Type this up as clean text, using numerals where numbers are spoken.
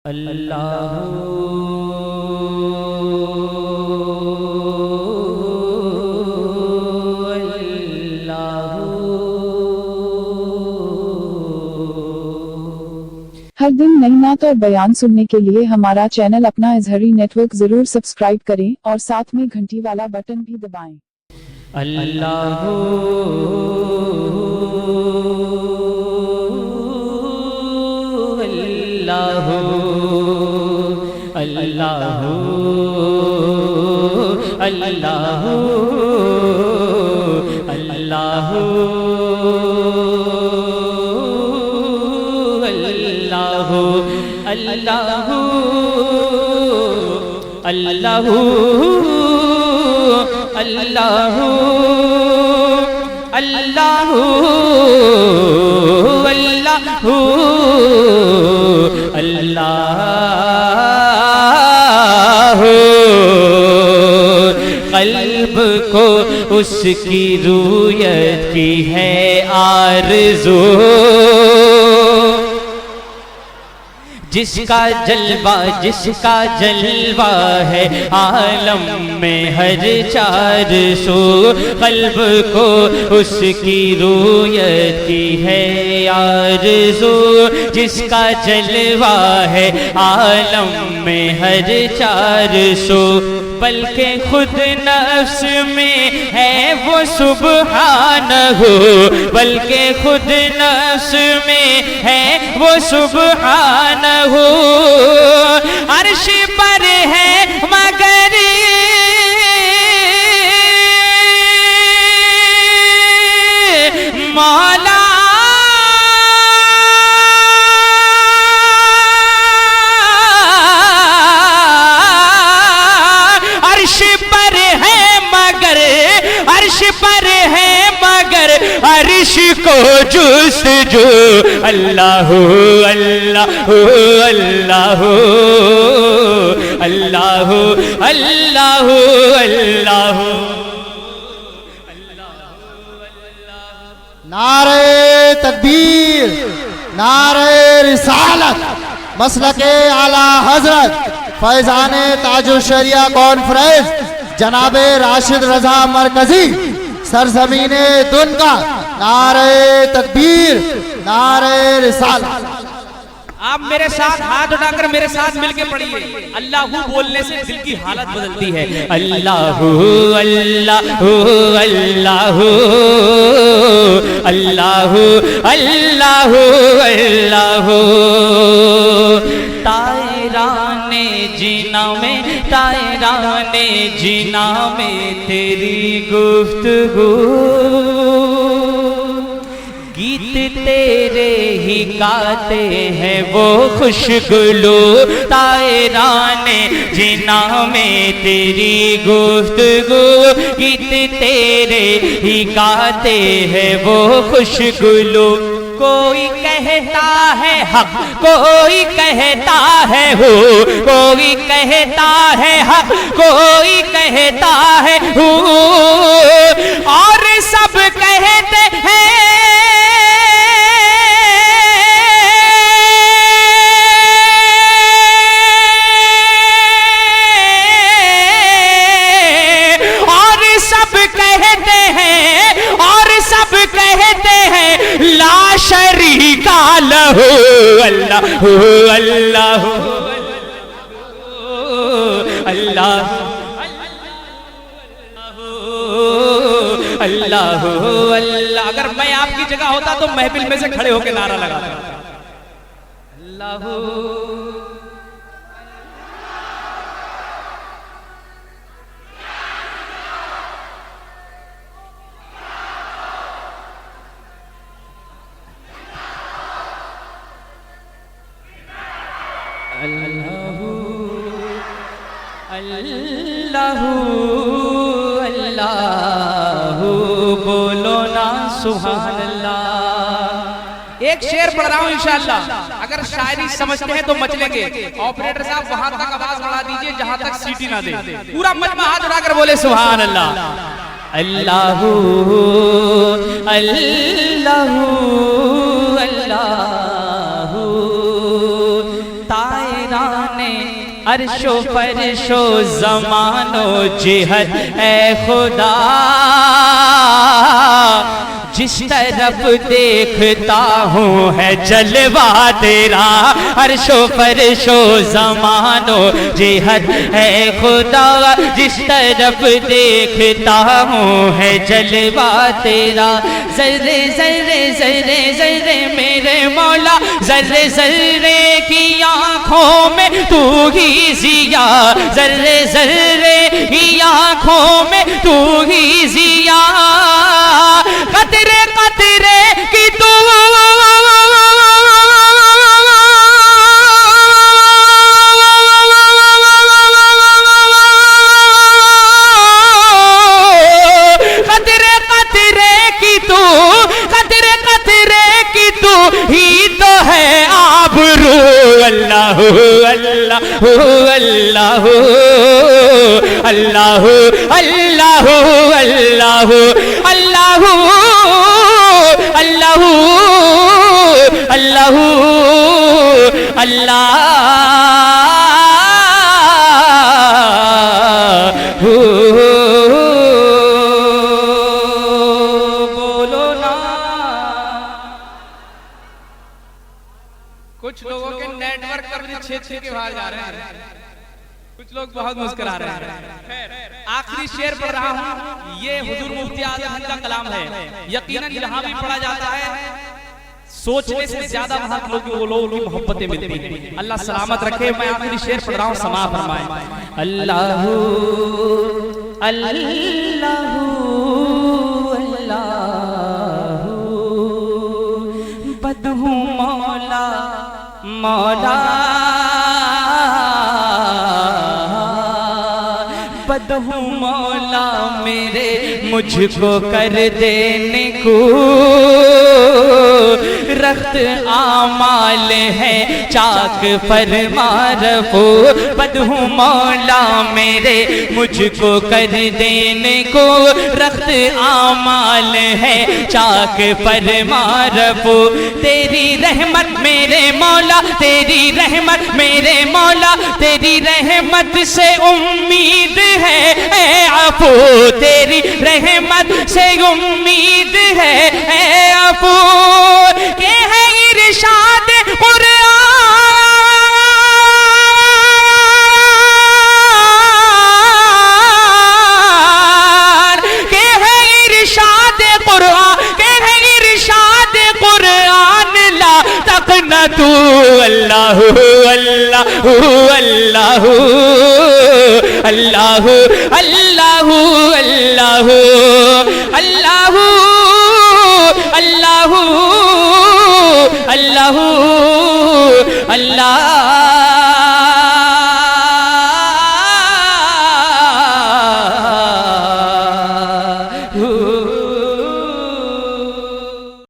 हर दिन नई नात और बयान सुनने के लिए हमारा चैनल अपना इजहरी नेटवर्क जरूर सब्सक्राइब करें और साथ में घंटी वाला बटन भी दबाएं। अल्लाहू अल्लाहू अल्लाहू अल्लाहू अल्लाहू अल्लाहू अल्लाहू अल्लाहू अल्लाहू अल्लाहू अल्लाहू क़ल्ब को उसकी रूयत की है आरज़ू, जिसका जलवा है आलम में हर चार सो। क़ल्ब को उसकी रूयत की है आरज़ू, जिसका जलवा है आलम में हर चार सो। बल्कि खुद नफ्स में है वो सुब्हानहू, बल्कि खुद नफ्स में है वो सुब्हानहू। अर्श पर है मगर मौला अर्श को जुस्तजू। अल्लाहू अल्लाहू अल्लाहू अल्लाहू अल्लाहू अल्लाहू। नारे तकबीर, नारे रिसालत, मसलके आला हजरत फैजाने ताजुल शरिया कॉन्फ्रेंस जनाबे राशिद रजा मरकजी सरजमीने दुनका। नारे तकबीर, नारे रिसालत। आप मेरे साथ हाथ उठाकर मेरे साथ मिलके पढ़िए। अल्लाहू बोलने से दिल की हालत बदलती है। अल्लाहू अल्लाहू अल्लाहू अल्लाहू अल्लाहू अल्लाहू। तायराने जीना में, तायराने जीना में तेरी गुफ्तगू, गीत तेरे ही गाते हैं वो खुशगुलो। तायराने जीना में तेरी गुफ्तगू, गीत तेरे ही गाते हैं वो खुशगुलो। कोई कहता है हक, कोई कहता है हो, कोई कहता है हक, कोई कहता है हो, और सब कहते हैं ला शरीका लहू। अल्लाहू अल्लाहू अल्लाहू अल्लाहू अल्लाह। अगर मैं आपकी जगह होता तो महफिल में से खड़े होकर नारा लगाता। अल्लाहू अल्लाहू अल्लाहू अल्लाहू। बोलो ना सुभान अल्लाह। एक शेर पढ़ रहा हूँ इंशाअल्लाह, अगर शायरी समझते हैं तो मचलेंगे। ऑपरेटर साहब वहां तक आवाज बढ़ा दीजिए जहां तक सीटी ना दे। पूरा मजमा हाथ उठाकर बोले सुभान अल्लाह। अल्लाहू अल्लाहू अल्लाहू। फैजाने अर्शो फरशो जमानो जिहद ए खुदा, जिस तरफ देखता हूँ है जलवा तेरा, अर्शो फरशो जमानो जिहद है खुदा, जिस तरफ देखता हूँ है जलवा तेरा। जर्रे जर्रे जर्रे जर्रे मेरे मौला, जर्रे जर्रे की आँखों में तू ही जिया, जर्रे जर्रे की आँखों में तू ही जिया, कतरे कतरे की तू कतरे कतरे की तू, कतरे कतरे की तू ही तो है आबरू। अल्लाह अल्लाह अल्लाह अल्लाह अल्लाह अल्लाह अल्लाह अल्लाह अल्लाह अल्लाह बोलो ना। कुछ लोगों के नेटवर्क कवरेज क्षेत्र के बाहर जा रहे हैं, कुछ लोग बहुत मुस्कुरा रहे हैं। आखिरी शेर पढ़ रहा हूँ, ये हुजूर मुफ्ती आजम का कलाम है। यकीनन जहाँ भी पढ़ा जाता है सोचने से ज्यादा वहाँ के लोगों की मोहब्बतें मिलती हैं। अल्लाह सलामत रखे। मैं आखिरी शेर पढ़ रहा हूँ, समा फरमाए। अल्लाह अल्लाह बदहू मौला मौला बदहू मौला मेरे मुझको कर देने को, रख्त आमाल है चाक फरमा रफो, बदहू मौला मेरे मुझको कर देने को, रख्त आमाल है चाक फरमा रफो। तेरी रहमत मेरे मौला, तेरी रहमत मेरे मौला, तेरी रहमत से उम्मीद है ए अफू, तेरी रहमत से उम्मीद है ए अफू, के है इरशाद कुरान, के है इरशाद कुरान, के है इरशाद कुरान, ला तकना तू। अल्लाह अल्लाह अल्लाह अल्लाह अल्लाह अल्लाह